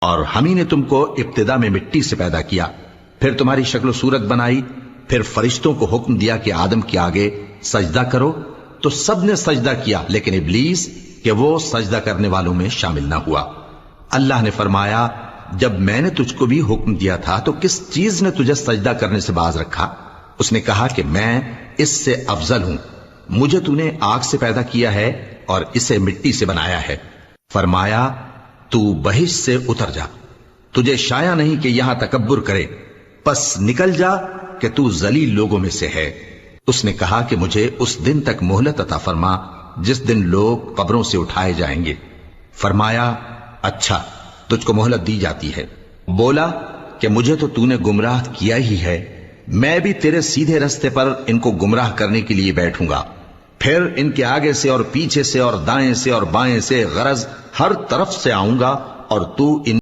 اور ہم ہی نے تم کو ابتدا میں مٹی سے پیدا کیا، پھر تمہاری شکل و صورت بنائی، پھر فرشتوں کو حکم دیا کہ آدم کے آگے سجدہ کرو، تو سب نے سجدہ کیا لیکن ابلیس کہ وہ سجدہ کرنے والوں میں شامل نہ ہوا۔ اللہ نے فرمایا، جب میں نے تجھ کو بھی حکم دیا تھا تو کس چیز نے تجھے سجدہ کرنے سے باز رکھا؟ اس نے کہا کہ میں اس سے افضل ہوں، مجھے تو نے آگ سے پیدا کیا ہے اور اسے مٹی سے بنایا ہے۔ فرمایا، تو بہشت سے اتر جا، تجھے شایع نہیں کہ یہاں تکبر کرے، پس نکل جا کہ تو ذلیل لوگوں میں سے ہے۔ اس نے کہا کہ مجھے اس دن تک مہلت عطا فرما جس دن لوگ قبروں سے اٹھائے جائیں گے۔ فرمایا، اچھا، تجھ کو مہلت دی جاتی ہے۔ بولا کہ مجھے تو نے گمراہ کیا ہی ہے، میں بھی تیرے سیدھے رستے پر ان کو گمراہ کرنے کے لیے بیٹھوں گا، پھر ان کے آگے سے اور پیچھے سے اور دائیں سے اور بائیں سے غرض ہر طرف سے آؤں گا، اور تو ان